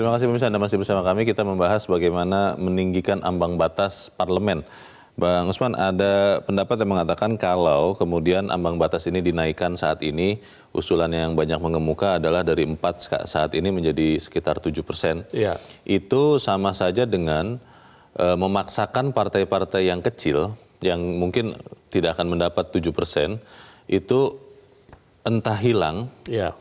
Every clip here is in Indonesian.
Terima kasih pemirsa, Anda masih bersama kami. Kita membahas bagaimana meninggikan ambang batas parlemen. Bang Usman, ada pendapat yang mengatakan kalau kemudian ambang batas ini dinaikkan saat ini, usulan yang banyak mengemuka adalah dari 4 saat ini menjadi sekitar 7%. Iya. Itu sama saja dengan memaksakan partai-partai yang kecil, yang mungkin tidak akan mendapat 7%, itu entah hilang, Iya.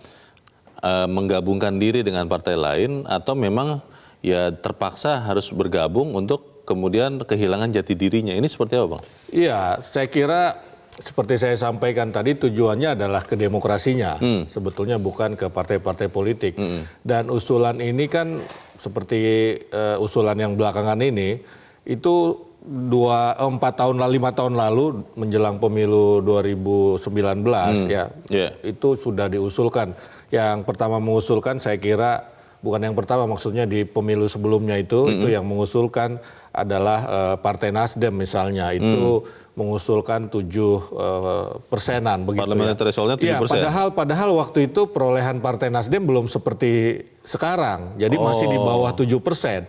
menggabungkan diri dengan partai lain, atau memang ya terpaksa harus bergabung untuk kemudian kehilangan jati dirinya. Ini seperti apa, Bang? Iya, saya kira seperti saya sampaikan tadi tujuannya adalah ke demokrasinya. Sebetulnya bukan ke partai-partai politik. Dan usulan ini kan seperti usulan yang belakangan ini, itu 5 tahun lalu menjelang pemilu 2019 ya, itu sudah diusulkan. Yang pertama mengusulkan saya kira, bukan yang pertama maksudnya di pemilu sebelumnya itu yang mengusulkan adalah Partai Nasdem misalnya, itu mengusulkan 7%-an begitu. Parliamentary threshold-nya 7%. Ya, padahal waktu itu perolehan Partai Nasdem belum seperti sekarang, jadi masih di bawah 7%.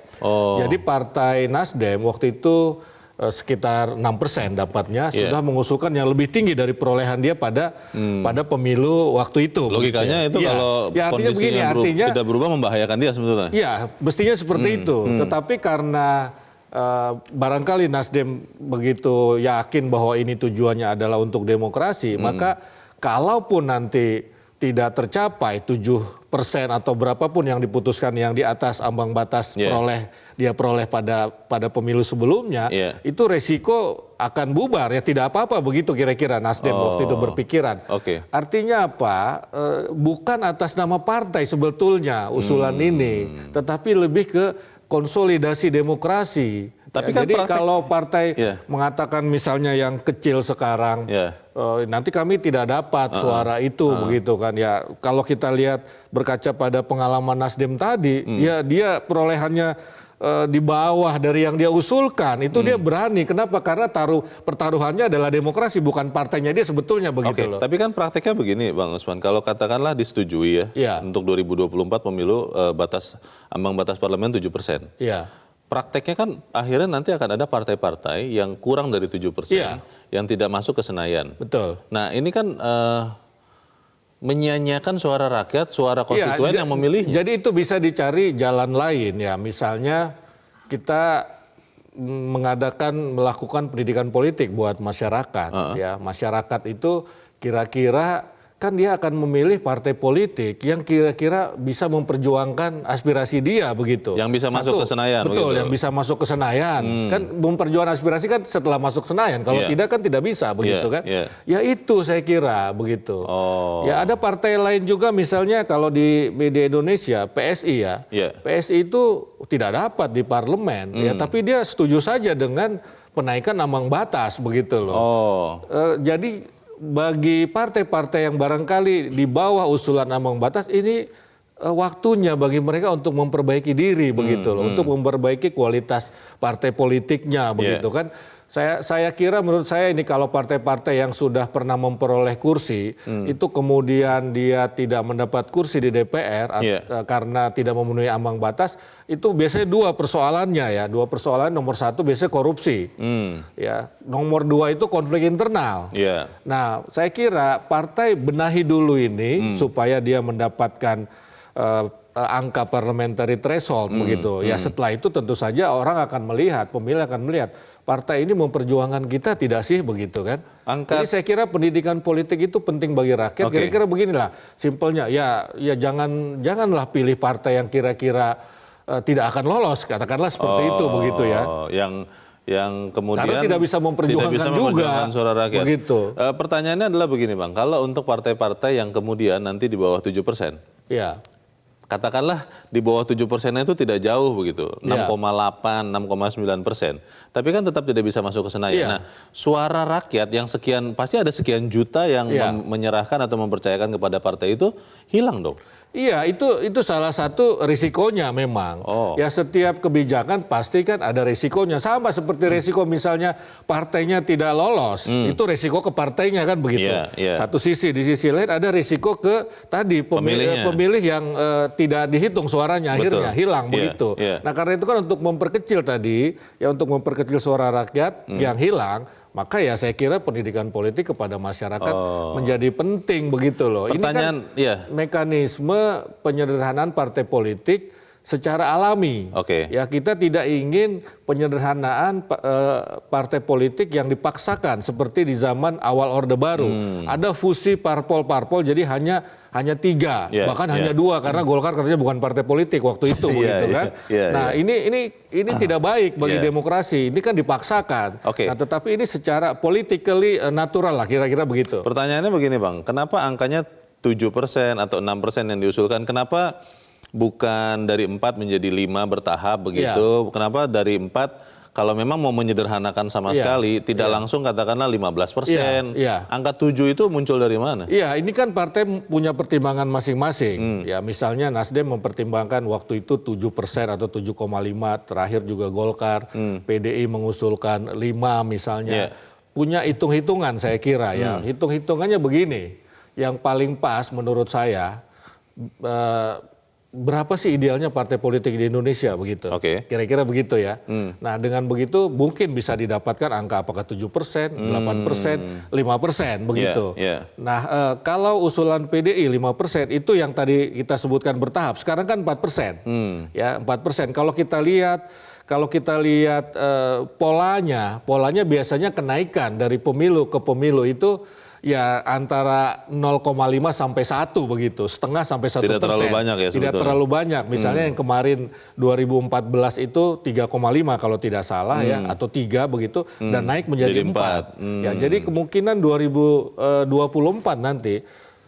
Jadi Partai Nasdem waktu itu sekitar 6% dapatnya, sudah mengusulkan yang lebih tinggi dari perolehan dia pada pemilu waktu itu. Logikanya itu kalau kondisinya tidak berubah membahayakan dia sebetulnya. Iya, mestinya seperti itu. Tetapi karena barangkali Nasdem begitu yakin bahwa ini tujuannya adalah untuk demokrasi, maka kalaupun nanti tidak tercapai 7% atau berapapun yang diputuskan yang di atas ambang batas dia peroleh pada pemilu sebelumnya, itu resiko akan bubar, ya tidak apa-apa begitu kira-kira Nasdem waktu itu berpikiran. Artinya apa? Bukan atas nama partai sebetulnya usulan ini, tetapi lebih ke konsolidasi demokrasi. Tapi kan jadi kalau partai mengatakan misalnya yang kecil sekarang, nanti kami tidak dapat suara itu begitu kan ya. Kalau kita lihat berkaca pada pengalaman Nasdem tadi, ya dia perolehannya di bawah dari yang dia usulkan, itu dia berani. Kenapa? Karena pertaruhannya adalah demokrasi, bukan partainya dia sebetulnya begitu loh. Tapi kan prakteknya begini Bang Usman, kalau katakanlah disetujui untuk 2024 pemilu ambang batas parlemen 7%. Prakteknya kan akhirnya nanti akan ada partai-partai yang kurang dari 7% yang tidak masuk ke Senayan. Betul. Nah ini kan menyia-nyiakan suara rakyat, suara konstituen yang memilihnya. Jadi itu bisa dicari jalan lain ya. Misalnya kita melakukan pendidikan politik buat masyarakat. Ya, masyarakat itu kira-kira kan dia akan memilih partai politik yang kira-kira bisa memperjuangkan aspirasi dia begitu. Yang bisa masuk ke Senayan. Betul, yang bisa masuk ke Senayan. Kan memperjuangkan aspirasi kan setelah masuk Senayan. Kalau tidak kan tidak bisa begitu kan. Ya itu saya kira begitu. Ya ada partai lain juga misalnya kalau di media Indonesia, PSI ya. PSI itu tidak dapat di parlemen. Ya, tapi dia setuju saja dengan penaikan ambang batas begitu loh. Jadi bagi partai-partai yang barangkali di bawah usulan ambang batas ini waktunya bagi mereka untuk memperbaiki diri begitu loh, untuk memperbaiki kualitas partai politiknya begitu kan. Saya kira menurut saya ini kalau partai-partai yang sudah pernah memperoleh kursi itu kemudian dia tidak mendapat kursi di DPR karena tidak memenuhi ambang batas, itu biasanya dua persoalannya ya. Dua persoalan, nomor satu biasanya korupsi. Ya, nomor dua itu konflik internal. Nah, saya kira partai benahi dulu ini supaya dia mendapatkan angka parliamentary threshold begitu. Ya setelah itu tentu saja orang akan melihat, pemilih akan melihat partai ini memperjuangkan kita tidak sih begitu kan. Jadi saya kira pendidikan politik itu penting bagi rakyat. Kira-kira beginilah simpelnya. Ya janganlah pilih partai yang kira-kira tidak akan lolos, katakanlah seperti itu begitu ya. Yang kemudian karena tidak bisa memperjuangkan juga suara rakyat. Begitu. Pertanyaannya adalah begini Bang, kalau untuk partai-partai yang kemudian nanti di bawah 7%. Katakanlah di bawah 7% itu tidak jauh begitu, 6,8, 6,9%. Tapi kan tetap tidak bisa masuk ke Senayan. Nah, suara rakyat yang sekian, pasti ada sekian juta yang menyerahkan atau mempercayakan kepada partai itu hilang dong. Iya, itu salah satu risikonya memang. Ya setiap kebijakan pasti kan ada risikonya. Sama seperti risiko misalnya partainya tidak lolos, itu risiko ke partainya kan begitu. Satu sisi, di sisi lain ada risiko ke tadi pemilih yang tidak dihitung suaranya akhirnya hilang begitu. Nah karena itu kan untuk memperkecil tadi, ya untuk memperkecil suara rakyat yang hilang, maka ya saya kira pendidikan politik kepada masyarakat menjadi penting begitu loh. Pertanyaan, ini kan mekanisme penyederhanaan partai politik secara alami. Ya kita tidak ingin penyederhanaan partai politik yang dipaksakan seperti di zaman awal Orde Baru. Ada fusi parpol-parpol jadi hanya 3, bahkan hanya 2 karena Golkar katanya bukan partai politik waktu itu begitu kan. Nah, ini tidak baik bagi demokrasi. Ini kan dipaksakan. Nah, tetapi ini secara politically natural lah kira-kira begitu. Pertanyaannya begini, Bang. Kenapa angkanya 7% atau 6% yang diusulkan? Kenapa bukan dari 4 menjadi 5 bertahap begitu? Kenapa dari 4 kalau memang mau menyederhanakan sama sekali, tidak langsung katakanlah 15%. Angka 7 itu muncul dari mana? Iya, ini kan partai punya pertimbangan masing-masing. Ya, misalnya Nasdem mempertimbangkan waktu itu 7% atau 7,5, terakhir juga Golkar, PDI mengusulkan 5 misalnya. Punya hitung-hitungan saya kira ya. Hitung-hitungannya begini, yang paling pas menurut saya, berapa sih idealnya partai politik di Indonesia begitu? Kira-kira begitu ya. Nah dengan begitu mungkin bisa didapatkan angka apakah 7%, 8%, 5% begitu. Nah kalau usulan PDI 5% itu yang tadi kita sebutkan bertahap. Sekarang kan 4%. Ya 4%. Kalau kita lihat polanya biasanya kenaikan dari pemilu ke pemilu itu ya antara 0,5 sampai 1 begitu, setengah sampai 1%. Tidak terlalu banyak ya sebetulnya. Tidak terlalu banyak. Misalnya yang kemarin 2014 itu 3,5 kalau tidak salah ya, atau 3 begitu, dan naik menjadi 4. Ya, jadi kemungkinan 2024 nanti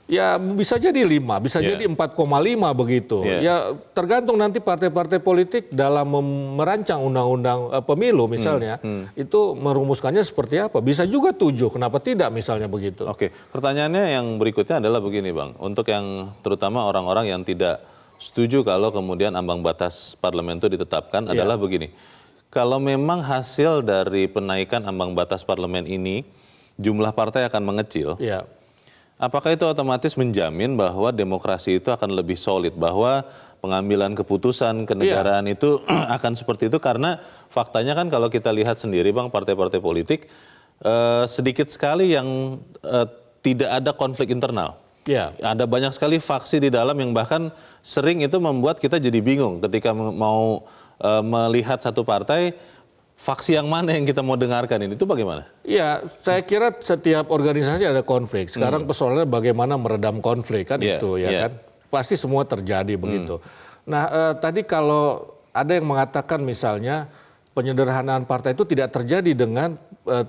ya bisa jadi 5, bisa jadi 4,5 begitu. Ya tergantung nanti partai-partai politik dalam merancang undang-undang pemilu misalnya, itu merumuskannya seperti apa. Bisa juga 7, kenapa tidak misalnya begitu. Pertanyaannya yang berikutnya adalah begini Bang, untuk yang terutama orang-orang yang tidak setuju kalau kemudian ambang batas parlemen itu ditetapkan adalah begini. Kalau memang hasil dari penaikan ambang batas parlemen ini, jumlah partai akan mengecil. Apakah itu otomatis menjamin bahwa demokrasi itu akan lebih solid, bahwa pengambilan keputusan kenegaraan itu akan seperti itu? Karena faktanya kan kalau kita lihat sendiri Bang, partai-partai politik sedikit sekali yang tidak ada konflik internal. Ada banyak sekali faksi di dalam yang bahkan sering itu membuat kita jadi bingung ketika mau melihat satu partai, faksi yang mana yang kita mau dengarkan ini, itu bagaimana? Ya, saya kira setiap organisasi ada konflik. Sekarang persoalannya bagaimana meredam konflik kan itu ya kan. Pasti semua terjadi begitu. Nah tadi kalau ada yang mengatakan misalnya penyederhanaan partai itu tidak terjadi dengan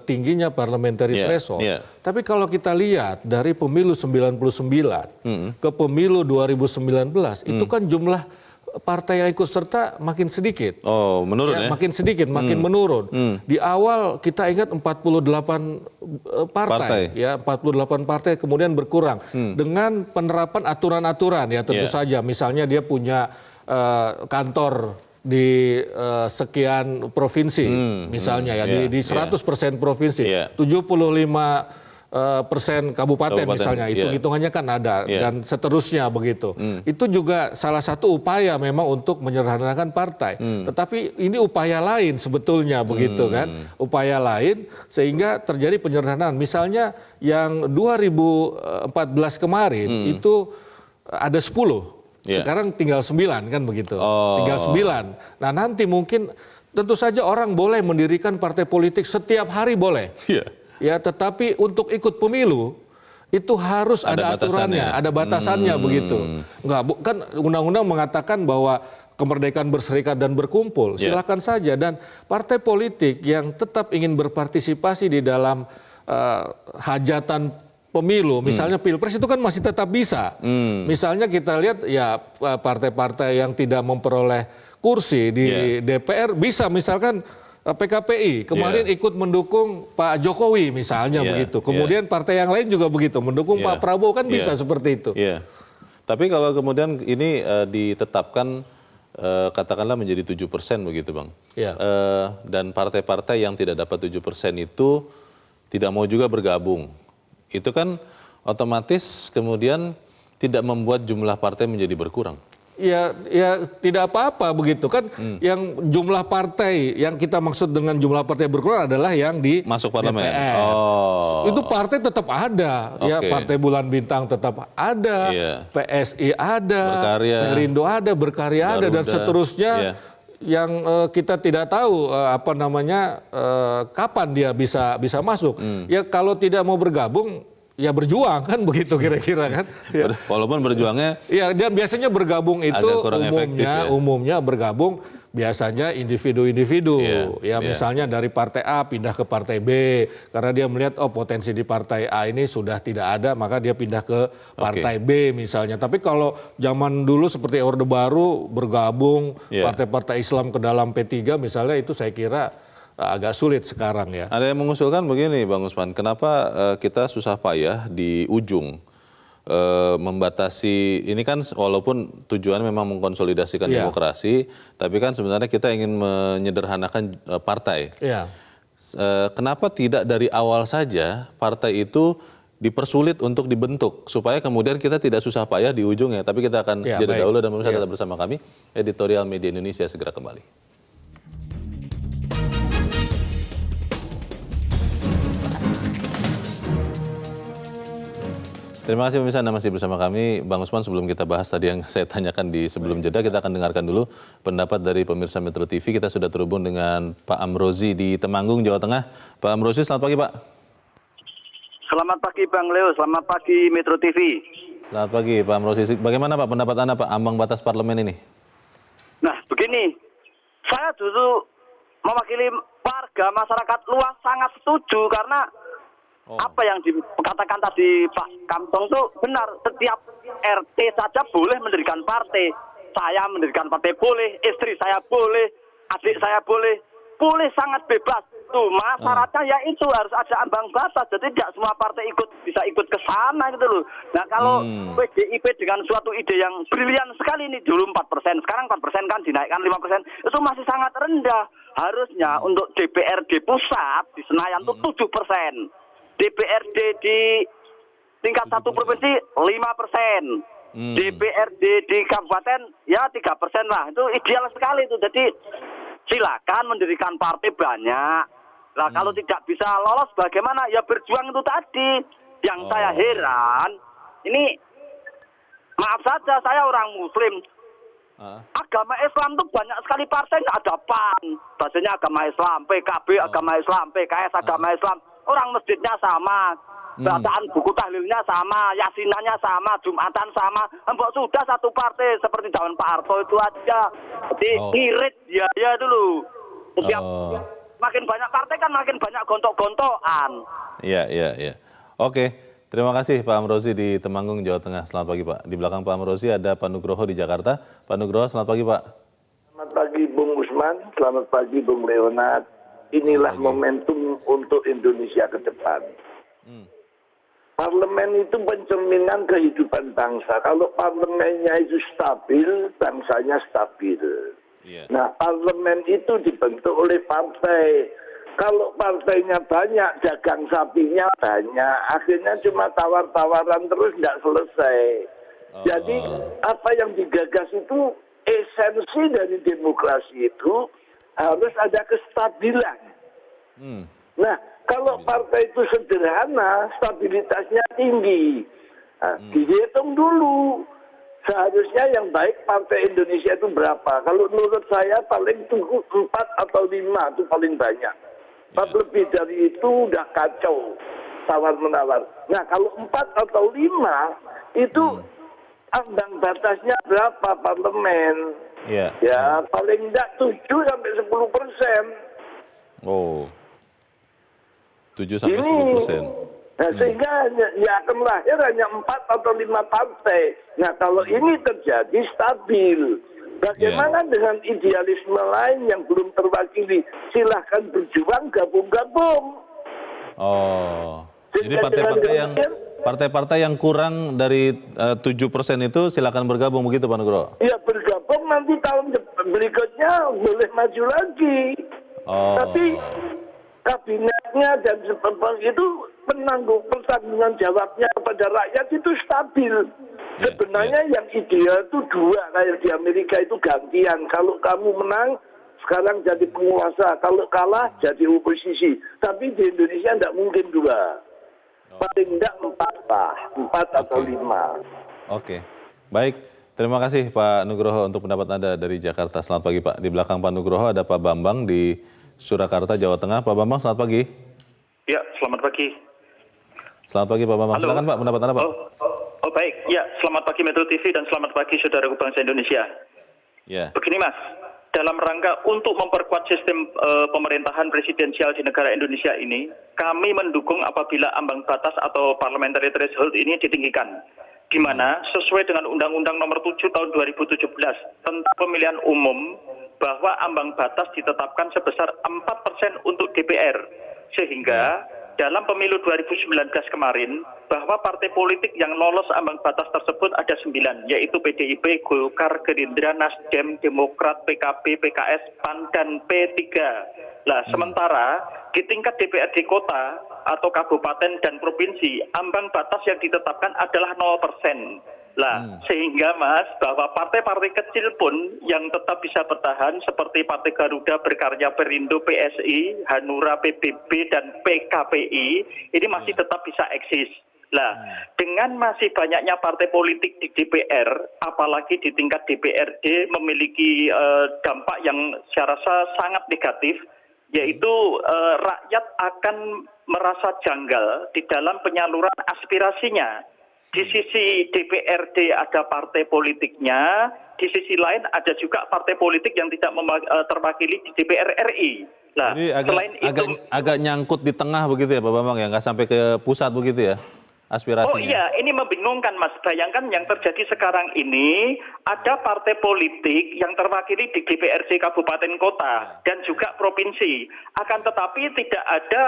tingginya parliamentary threshold. Tapi kalau kita lihat dari pemilu 99 ke pemilu 2019 itu kan jumlah partai yang ikut serta makin sedikit. Menurun ya? Makin sedikit, makin menurun. Di awal kita ingat 48 partai. Ya 48 partai kemudian berkurang. Dengan penerapan aturan-aturan ya tentu saja. Misalnya dia punya kantor di sekian provinsi misalnya ya. Di 100% provinsi. 75% kabupaten misalnya, itu hitungannya kan ada dan seterusnya begitu. Itu juga salah satu upaya memang untuk menyederhanakan partai. Tetapi ini upaya lain sebetulnya begitu kan, upaya lain sehingga terjadi penyederhanaan. Misalnya yang 2014 kemarin itu ada 10, sekarang tinggal 9 kan begitu, tinggal 9. Nah nanti mungkin tentu saja orang boleh mendirikan partai politik setiap hari boleh. Ya, tetapi untuk ikut pemilu itu harus ada aturannya, ada batasannya begitu. Enggak, kan undang-undang mengatakan bahwa kemerdekaan berserikat dan berkumpul, silakan saja. Dan partai politik yang tetap ingin berpartisipasi di dalam hajatan pemilu, misalnya pilpres itu kan masih tetap bisa. Misalnya kita lihat ya partai-partai yang tidak memperoleh kursi di DPR bisa misalkan PKPI kemarin ikut mendukung Pak Jokowi misalnya begitu. Kemudian partai yang lain juga begitu mendukung Pak Prabowo kan bisa seperti itu. Tapi kalau kemudian ini ditetapkan katakanlah menjadi 7% begitu Bang. Ya. Dan partai-partai yang tidak dapat 7% itu tidak mau juga bergabung. Itu kan otomatis kemudian tidak membuat jumlah partai menjadi berkurang. Ya tidak apa-apa begitu kan. Yang jumlah partai yang kita maksud dengan jumlah partai berkurang adalah yang di masuk parlemen. DPR. Itu partai tetap ada. Ya, Partai Bulan Bintang tetap ada, PSI ada, Perindo ada, Berkarya ada, dan seterusnya. Yang kita tidak tahu kapan dia bisa masuk. Ya kalau tidak mau bergabung, ya berjuang kan begitu kira-kira kan. Ya. Walaupun berjuangnya. Ya, dan biasanya bergabung itu umumnya bergabung biasanya individu-individu. Misalnya dari partai A pindah ke partai B karena dia melihat potensi di partai A ini sudah tidak ada, maka dia pindah ke partai B misalnya. Tapi kalau zaman dulu seperti Orde Baru bergabung partai-partai Islam ke dalam P3 misalnya, itu saya kira agak sulit sekarang ya. Ada yang mengusulkan begini Bang Usman, kenapa kita susah payah di ujung membatasi, ini kan walaupun tujuannya memang mengkonsolidasikan demokrasi, tapi kan sebenarnya kita ingin menyederhanakan partai. Kenapa tidak dari awal saja partai itu dipersulit untuk dibentuk, supaya kemudian kita tidak susah payah di ujungnya. Tapi kita akan jeda dahulu dan pemirsa tetap bersama kami. Editorial Media Indonesia segera kembali. Terima kasih pemirsa, Anda masih bersama kami. Bang Usman, sebelum kita bahas tadi yang saya tanyakan di sebelum jeda, kita akan dengarkan dulu pendapat dari pemirsa Metro TV. Kita sudah terhubung dengan Pak Amrozi di Temanggung, Jawa Tengah. Pak Amrozi, selamat pagi Pak. Selamat pagi Bang Leo, selamat pagi Metro TV. Selamat pagi Pak Amrozi. Bagaimana Pak pendapat Anda Pak, ambang batas parlemen ini? Nah begini, saya dulu mewakili warga masyarakat luas sangat setuju karena apa yang dikatakan tadi Pak Kamtong itu benar. Setiap RT saja boleh mendirikan partai. Saya mendirikan partai boleh, istri saya boleh, adik saya boleh sangat bebas. Cuma syaratnya ya itu harus ada ambang batas. Jadi tidak semua partai bisa ikut ke sana gitu loh. Nah kalau PDIP dengan suatu ide yang brilian sekali ini, dulu 4%, sekarang 4% kan dinaikkan 5%, itu masih sangat rendah. Harusnya untuk DPRD pusat di Senayan itu 7%. DPRD di tingkat 1 provinsi 5%, DPRD di kabupaten ya 3% lah, itu ideal sekali itu. Jadi silakan mendirikan partai banyak. Nah kalau tidak bisa lolos bagaimana? Ya berjuang itu tadi. Yang saya heran, ini maaf saja saya orang Muslim. Agama Islam itu banyak sekali partai, nggak ada PAN, bahasanya agama Islam, PKB agama Islam, PKS agama Islam. Orang masjidnya sama, bacaan buku tahlilnya sama, yasinannya sama, jumatan sama. Mbok sudah satu partai seperti zaman Pak Harto itu aja. Jadi ngirit ya dulu. Setiap makin banyak partai kan makin banyak gontok-gontokan. Iya. Oke, terima kasih Pak Amrozi di Temanggung, Jawa Tengah. Selamat pagi Pak. Di belakang Pak Amrozi ada Pak Nugroho di Jakarta. Pak Nugroho, selamat pagi Pak. Selamat pagi Bung Usman, selamat pagi Bung Leonard. Inilah momentum untuk Indonesia ke depan. Parlemen itu pencerminan kehidupan bangsa. Kalau parlemennya itu stabil, bangsanya stabil. Nah, parlemen itu dibentuk oleh partai. Kalau partainya banyak, dagang sapinya banyak. Akhirnya cuma tawar-tawaran terus, tidak selesai. Jadi, apa yang digagas itu, esensi dari demokrasi itu, harus ada kestabilan. Nah, kalau partai itu sederhana, stabilitasnya tinggi. Nah, dihitung dulu. Seharusnya yang baik partai Indonesia itu berapa? Kalau menurut saya paling 4 atau 5 itu paling banyak. Lebih dari itu udah kacau, tawar-menawar. Nah, kalau 4 atau 5 itu ambang batasnya berapa parlemen? Ya paling enggak 7 sampai 10%. 7 sampai 10%. Nah, sehingga ya akan lahir hanya 4 atau 5 partai. Nah, kalau ini terjadi stabil. Bagaimana dengan idealisme lain yang belum terwakili? Silahkan berjuang, gabung-gabung. Jadi partai-partai yang partai-partai yang kurang dari 7% itu silakan bergabung begitu Pak Nugroho? Ya bergabung nanti tahun berikutnya boleh maju lagi. Tapi kabinetnya dan seperti itu pertanggungan jawabnya kepada rakyat itu stabil. Sebenarnya yang ideal itu dua, kayak di Amerika itu gantian. Kalau kamu menang, sekarang jadi penguasa. Kalau kalah, jadi oposisi. Tapi di Indonesia tidak mungkin dua. Paling tidak 4 atau 5. Oke, baik. Terima kasih Pak Nugroho untuk pendapat Anda dari Jakarta. Selamat pagi Pak. Di belakang Pak Nugroho ada Pak Bambang di Surakarta, Jawa Tengah. Pak Bambang, selamat pagi. Ya, selamat pagi. Selamat pagi Pak Bambang. Silakan Pak, pendapat Anda Pak. Oh baik, ya selamat pagi Metro TV dan selamat pagi saudaraku bangsa Indonesia. Ya. Begini Mas, dalam rangka untuk memperkuat sistem pemerintahan presidensial di negara Indonesia ini, kami mendukung apabila ambang batas atau parliamentary threshold ini ditinggikan. Di mana sesuai dengan Undang-Undang Nomor 7 Tahun 2017 tentang pemilihan umum bahwa ambang batas ditetapkan sebesar 4% untuk DPR. Sehingga dalam pemilu 2019 kemarin, bahwa partai politik yang lolos ambang batas tersebut ada 9, yaitu PDIP, Golkar, Gerindra, Nasdem, Demokrat, PKB, PKS, PAN, dan P3. Nah, sementara di tingkat DPRD kota atau kabupaten dan provinsi, ambang batas yang ditetapkan adalah 0%. Lah, sehingga Mas, bahwa partai-partai kecil pun yang tetap bisa bertahan seperti Partai Garuda, Berkarya, Perindo, PSI, Hanura, PBB, dan PKPI, ini masih tetap bisa eksis. Lah, dengan masih banyaknya partai politik di DPR, apalagi di tingkat DPRD memiliki dampak yang saya rasa sangat negatif, yaitu rakyat akan merasa janggal di dalam penyaluran aspirasinya. Di sisi DPRD ada partai politiknya, di sisi lain ada juga partai politik yang tidak terwakili di DPR RI. Nah, jadi agak nyangkut di tengah begitu ya Pak Bambang ya, nggak sampai ke pusat begitu ya aspirasinya? Oh iya, ini membingungkan Mas. Bayangkan yang terjadi sekarang ini, ada partai politik yang terwakili di DPRD Kabupaten Kota dan juga provinsi. Akan tetapi tidak ada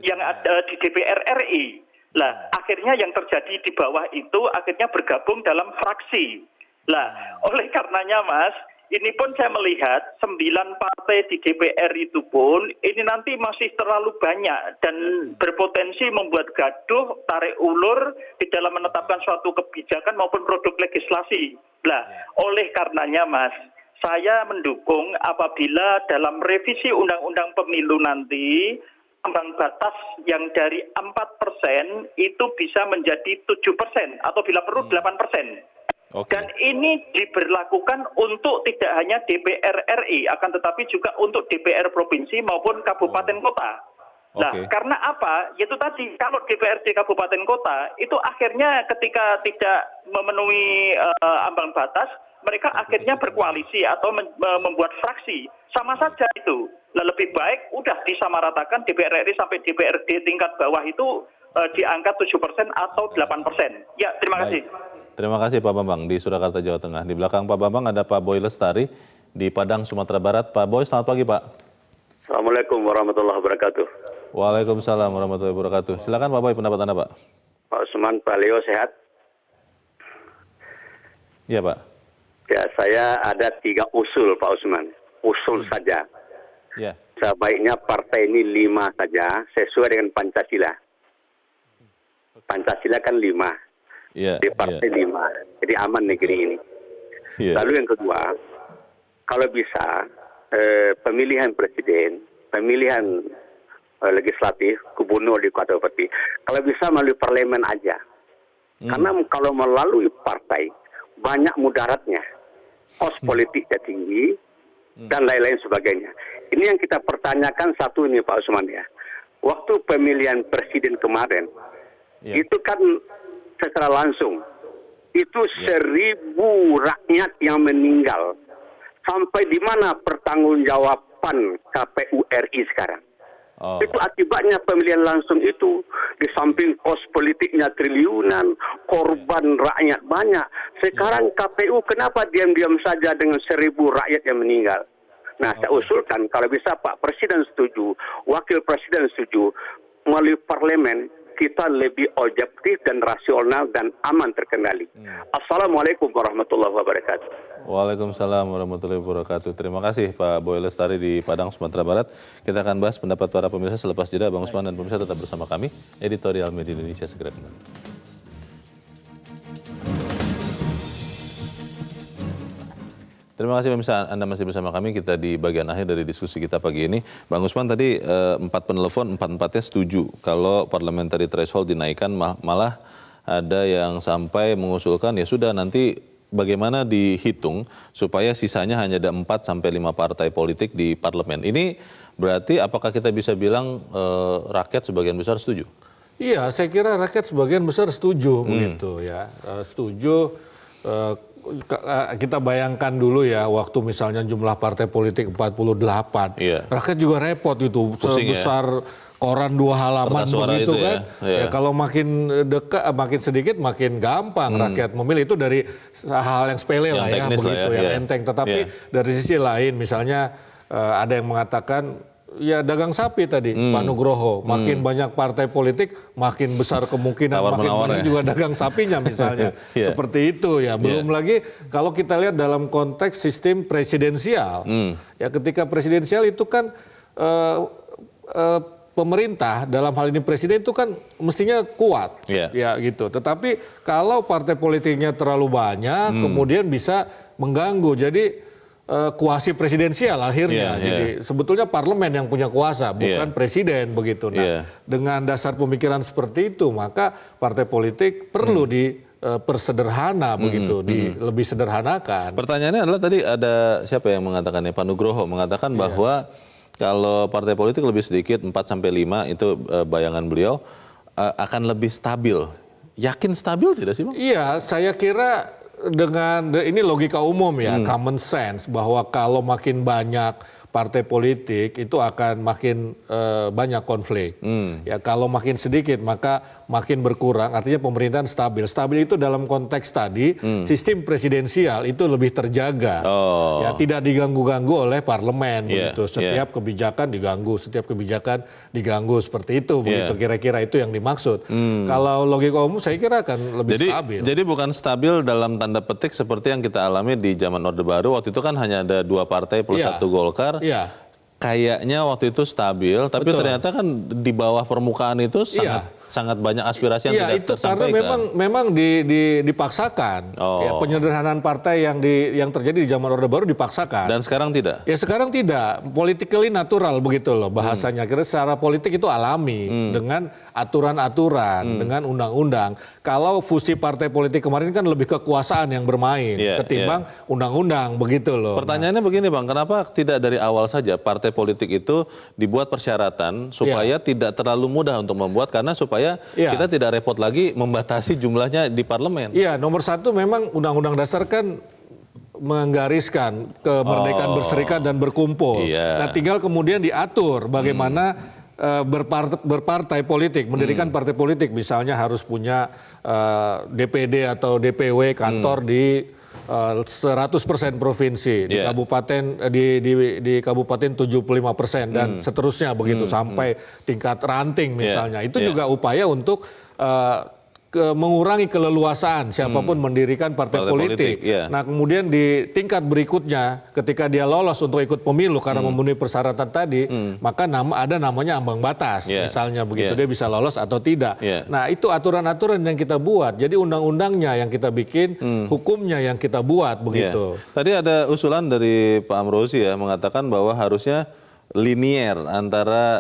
yang ada di DPR RI. Lah, akhirnya yang terjadi di bawah itu akhirnya bergabung dalam fraksi. Lah, oleh karenanya Mas, ini pun saya melihat 9 partai di DPR itu pun ini nanti masih terlalu banyak dan berpotensi membuat gaduh, tarik ulur di dalam menetapkan suatu kebijakan maupun produk legislasi. Lah, oleh karenanya Mas, saya mendukung apabila dalam revisi Undang-Undang Pemilu nanti ambang batas yang dari 4% itu bisa menjadi 7% atau bila perlu 8%. Okay. Dan ini diberlakukan untuk tidak hanya DPR RI, akan tetapi juga untuk DPR provinsi maupun kabupaten kota. Nah, karena apa? Yaitu tadi, kalau DPRD kabupaten kota, itu akhirnya ketika tidak memenuhi ambang batas, mereka akhirnya berkoalisi atau membuat fraksi. Sama saja itu. Nah, lebih baik udah disamaratakan DPR RI sampai DPRD tingkat bawah itu diangkat 7% atau 8%. Ya, terima kasih. Terima kasih Pak Bambang di Surakarta, Jawa Tengah. Di belakang Pak Bambang ada Pak Boy Lestari di Padang, Sumatera Barat. Pak Boy, selamat pagi Pak. Assalamualaikum warahmatullahi wabarakatuh. Waalaikumsalam warahmatullahi wabarakatuh. Silakan Pak Boy, pendapat Anda Pak. Pak Usman, Pak Leo sehat? Iya Pak. Ya, saya ada 3 usul Pak Usman. Usul saja. Ya. Sebaiknya partai ini 5 saja sesuai dengan Pancasila. Pancasila kan 5. Yeah, di partai 5, jadi aman negeri ini. Lalu yang kedua, kalau bisa pemilihan presiden, pemilihan legislatif, gubernur di kota bupati, kalau bisa melalui parlemen aja. Karena kalau melalui partai, banyak mudaratnya, kos politiknya tinggi, dan lain-lain sebagainya. Ini yang kita pertanyakan satu ini Pak Usman ya. Waktu pemilihan presiden kemarin, itu kan secara langsung itu 1.000 rakyat yang meninggal. Sampai di mana pertanggungjawaban KPU RI sekarang? Itu akibatnya pemilihan langsung itu. Di samping kos politiknya triliunan, korban rakyat banyak. Sekarang KPU kenapa diam-diam saja dengan 1.000 rakyat yang meninggal? Nah, saya usulkan kalau bisa Pak Presiden setuju, Wakil Presiden setuju, melalui parlemen kita lebih objektif dan rasional dan aman terkendali. Assalamualaikum warahmatullahi wabarakatuh. Waalaikumsalam warahmatullahi wabarakatuh. Terima kasih Pak Boy Lestari di Padang, Sumatera Barat. Kita akan bahas pendapat para pemirsa selepas jeda. Bang Usman dan pemirsa tetap bersama kami. Editorial Media Indonesia segera kembali. Terima kasih pemirsa, Anda masih bersama kami. Kita di bagian akhir dari diskusi kita pagi ini. Bang Usman tadi 4 penelpon, 4-4-nya setuju kalau parliamentary threshold dinaikkan, malah ada yang sampai mengusulkan ya sudah nanti bagaimana dihitung supaya sisanya hanya ada 4-5 partai politik di parlemen. Ini berarti apakah kita bisa bilang rakyat sebagian besar setuju? Iya, saya kira rakyat sebagian besar setuju begitu ya. Setuju. Kita bayangkan dulu ya, waktu misalnya jumlah partai politik 48, rakyat juga repot itu, sebesar koran 2 halaman begitu kan. Ya, kalau makin dekat, makin sedikit, makin gampang rakyat memilih, itu dari hal yang sepele lah ya, begitu ya, enteng. Tetapi dari sisi lain, misalnya ada yang mengatakan, ya dagang sapi tadi, Pak Nugroho. Makin banyak partai politik, makin besar kemungkinan makin banyak juga dagang sapinya misalnya. Seperti itu ya. Belum lagi kalau kita lihat dalam konteks sistem presidensial. Ya ketika presidensial itu kan pemerintah, dalam hal ini presiden itu kan mestinya kuat. Ya gitu. Tetapi kalau partai politiknya terlalu banyak, kemudian bisa mengganggu. Jadi kuasi presidensial akhirnya. Jadi sebetulnya parlemen yang punya kuasa, bukan presiden begitu. Nah, dengan dasar pemikiran seperti itu, maka partai politik perlu dipersederhana begitu, lebih sederhanakan. Pertanyaannya adalah tadi ada siapa yang mengatakannya, Pak Nugroho mengatakan bahwa kalau partai politik lebih sedikit 4-5 itu bayangan beliau akan lebih stabil. Yakin stabil tidak sih Bang? Iya, saya kira dengan ini logika umum ya, common sense, bahwa kalau makin banyak partai politik itu akan makin banyak konflik. Ya kalau makin sedikit maka makin berkurang, artinya pemerintahan stabil. Stabil itu dalam konteks tadi sistem presidensial itu lebih terjaga. Ya tidak diganggu-ganggu oleh parlemen begitu. Setiap kebijakan diganggu, setiap kebijakan diganggu seperti itu begitu. Kira-kira itu yang dimaksud. Kalau logika umum saya kira akan lebih stabil. Jadi bukan stabil dalam tanda petik seperti yang kita alami di zaman Orde Baru. Waktu itu kan hanya ada 2 partai plus 1 Golkar. Kayaknya waktu itu stabil, tapi ternyata kan di bawah permukaan itu sangat banyak aspirasi yang tidak tersampaikan. Itu karena memang dipaksakan. Ya, penyederhanaan partai yang terjadi di zaman Orde Baru dipaksakan. Dan sekarang tidak? Ya sekarang tidak. Politically natural begitu loh bahasanya. Kira secara politik itu alami dengan aturan-aturan, dengan undang-undang. Kalau fusi partai politik kemarin kan lebih kekuasaan yang bermain ketimbang undang-undang begitu loh. Pertanyaannya begini Bang, kenapa tidak dari awal saja partai politik itu dibuat persyaratan supaya tidak terlalu mudah untuk membuat, karena supaya kita tidak repot lagi membatasi jumlahnya di parlemen. Iya, nomor 1 memang Undang-Undang Dasar kan menggariskan kemerdekaan berserikat dan berkumpul. Nah tinggal kemudian diatur bagaimana berpartai politik, mendirikan partai politik, misalnya harus punya DPD atau DPW kantor di 100% provinsi, di kabupaten di kabupaten 75% dan seterusnya begitu sampai tingkat ranting misalnya. Itu juga upaya untuk mengurangi keleluasaan siapapun mendirikan partai politik. Nah kemudian di tingkat berikutnya ketika dia lolos untuk ikut pemilu karena memenuhi persyaratan tadi, maka ada namanya ambang batas misalnya begitu, dia bisa lolos atau tidak. Nah itu aturan-aturan yang kita buat, jadi undang-undangnya yang kita bikin, hukumnya yang kita buat begitu. Tadi ada usulan dari Pak Amrozi ya, mengatakan bahwa harusnya linier antara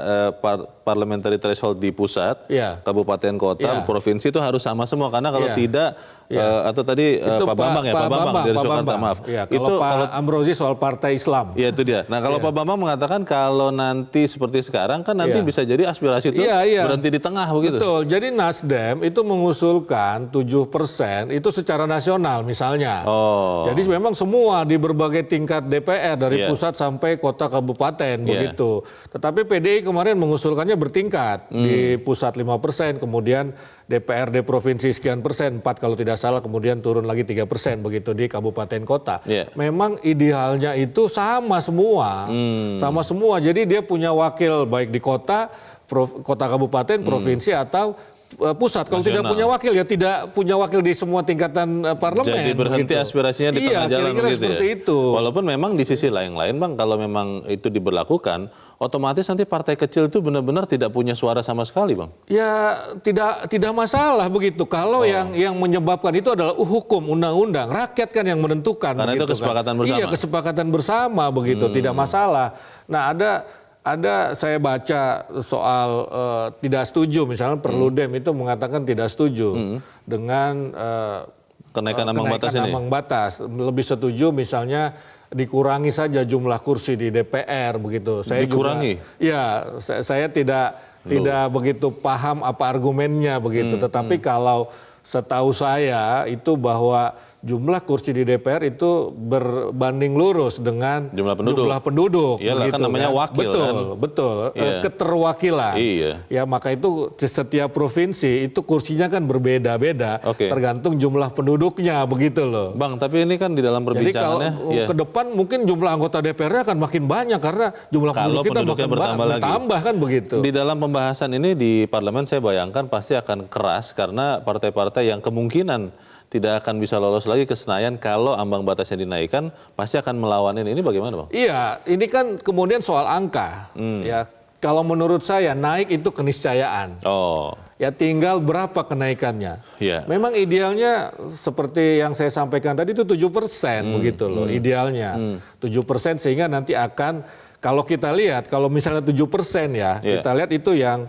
parliamentary threshold di pusat, kabupaten kota, provinsi itu harus sama semua, karena kalau tidak atau tadi Pak Bambang ya, Pak Bambang dari Soekarno, maaf. Kalau Pak Amrozi soal partai Islam. Iya itu dia. Nah kalau Pak Bambang mengatakan kalau nanti seperti sekarang kan nanti bisa jadi aspirasi itu berhenti di tengah begitu. Betul. Jadi Nasdem itu mengusulkan 7% itu secara nasional misalnya. Jadi memang semua di berbagai tingkat DPR dari pusat sampai kota kabupaten begitu. Tetapi PDI kemarin mengusulkannya bertingkat, di pusat 5%, kemudian DPRD provinsi sekian persen, 4 kalau tidak salah, kemudian turun lagi 3% begitu di kabupaten kota. Memang idealnya itu sama semua, sama semua. Jadi dia punya wakil baik di kota, kota kabupaten, provinsi atau pusat. Kalau tidak Nasional. punya wakil ya tidak punya wakil di semua tingkatan parlemen. Jadi berhenti begitu. aspirasinya di tengah jalan kira-kira begitu seperti ya. itu. Walaupun memang di sisi lain-lain Bang, kalau memang itu diberlakukan, otomatis nanti partai kecil itu benar-benar tidak punya suara sama sekali Bang. Ya tidak masalah begitu. Kalau yang menyebabkan itu adalah hukum, undang-undang, rakyat kan yang menentukan. Karena itu begitu kesepakatan kan. bersama. Iya, kesepakatan bersama begitu, tidak masalah. Nah ada saya baca soal tidak setuju, misalnya Perludem itu mengatakan tidak setuju dengan Kenaikan ambang batas ini. ambang batas. Lebih setuju misalnya dikurangi saja jumlah kursi di DPR begitu. Saya Dikurangi? Saya tidak begitu paham apa argumennya begitu. Tetapi kalau setahu saya itu bahwa jumlah kursi di DPR itu berbanding lurus dengan Jumlah penduduk. Iyalah, begitu kan namanya wakil betul, kan. Betul. Iya. Keterwakilan. Iya. Ya maka itu di setiap provinsi itu kursinya kan berbeda-beda Oke. tergantung jumlah penduduknya begitu loh. Bang, tapi ini kan di dalam Jadi kalau perbincangannya ke depan mungkin jumlah anggota DPR akan makin banyak karena jumlah Kalau penduduk kita penduduknya makin bertambah lagi. bertambah kan begitu. di dalam pembahasan ini di parlemen saya bayangkan pasti akan keras karena partai-partai yang kemungkinan tidak akan bisa lolos lagi ke Senayan kalau ambang batasnya dinaikkan pasti akan melawan ini. Ini bagaimana Bang? Iya, ini kan kemudian soal angka. Ya, kalau menurut saya naik itu keniscayaan. Oh, Ya tinggal berapa kenaikannya. Iya. Memang idealnya seperti yang saya sampaikan tadi itu 7% begitu loh idealnya. 7% sehingga nanti akan kalau kita lihat kalau misalnya 7% ya Iya. kita lihat itu yang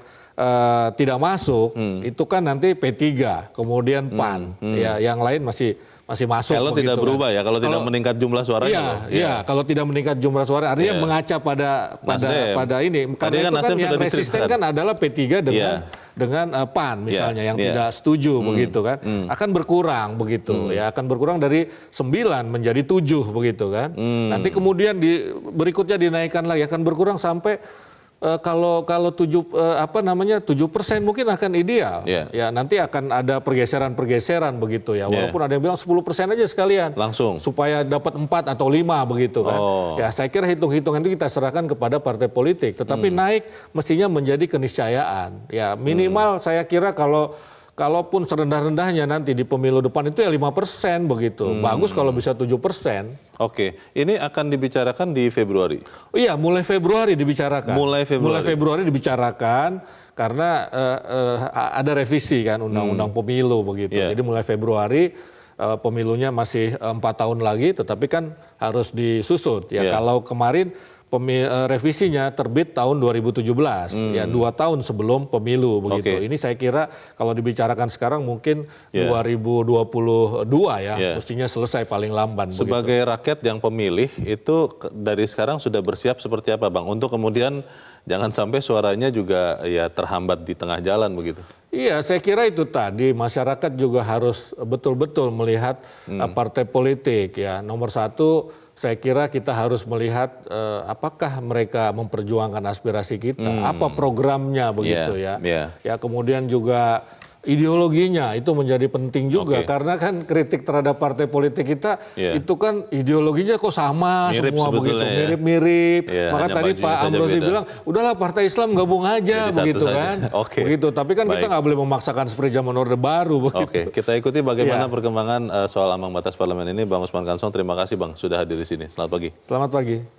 tidak masuk itu kan nanti P3 kemudian PAN ya yang lain masih masuk. kalau begitu tidak kan. berubah ya, kalau tidak meningkat jumlah suaranya. loh. Iya, kalau tidak meningkat jumlah suara artinya Iya. mengaca Nasdem. pada ini. Tadi Karena kan itu kan Nasdem yang sudah resisten diceritakan. kan adalah P3 dengan PAN misalnya yang tidak setuju begitu kan. Akan berkurang begitu ya, akan berkurang dari 9 menjadi 7 begitu kan. Nanti kemudian berikutnya dinaikkan lagi akan berkurang sampai kalau 7% mungkin akan ideal. Iya. Ya nanti akan ada pergeseran begitu ya. Walaupun ada yang bilang 10% aja sekalian. Langsung. Supaya dapat 4 atau 5 begitu kan. Oh. Ya saya kira hitung-hitungan itu kita serahkan kepada partai politik. Tetapi naik mestinya menjadi keniscayaan. Ya minimal saya kira kalaupun serendah-rendahnya nanti di pemilu depan itu ya 5% begitu. Bagus kalau bisa 7%. Oke, ini akan dibicarakan di Februari. Oh iya, mulai Februari dibicarakan. Mulai Februari dibicarakan karena ada revisi kan undang-undang pemilu begitu. Yeah. Jadi mulai Februari pemilunya masih 4 tahun lagi, tetapi kan harus disusut. Ya Yeah. kalau kemarin revisinya terbit tahun 2017, ya 2 tahun sebelum pemilu begitu. Oke. Ini saya kira kalau dibicarakan sekarang mungkin Yeah. 2022 ya, Yeah. mestinya selesai paling lamban. begitu. Sebagai rakyat yang pemilih itu dari sekarang sudah bersiap seperti apa Bang? Untuk kemudian jangan sampai suaranya juga ya terhambat di tengah jalan begitu. Iya, saya kira itu tadi masyarakat juga harus betul-betul melihat partai politik ya. Nomor satu, saya kira kita harus melihat apakah mereka memperjuangkan aspirasi kita, apa programnya begitu Yeah, ya. yeah. Ya kemudian juga ideologinya itu menjadi penting juga Oke. karena kan kritik terhadap partai politik kita Yeah. itu kan ideologinya kok sama Mirip semua sebetulnya begitu, ya. mirip-mirip. Yeah, Maka hanya tadi bajunya Pak saja Amrozi beda. bilang, udahlah partai Islam gabung aja Jadi satu begitu saja. kan. Oke. Begitu. Tapi kan kita Baik. nggak boleh memaksakan seperti zaman Orde Baru begitu. Oke, kita ikuti bagaimana Iya. perkembangan soal ambang batas parlemen ini. Bang Usman Kansong, terima kasih Bang sudah hadir di sini. Selamat pagi. Selamat pagi.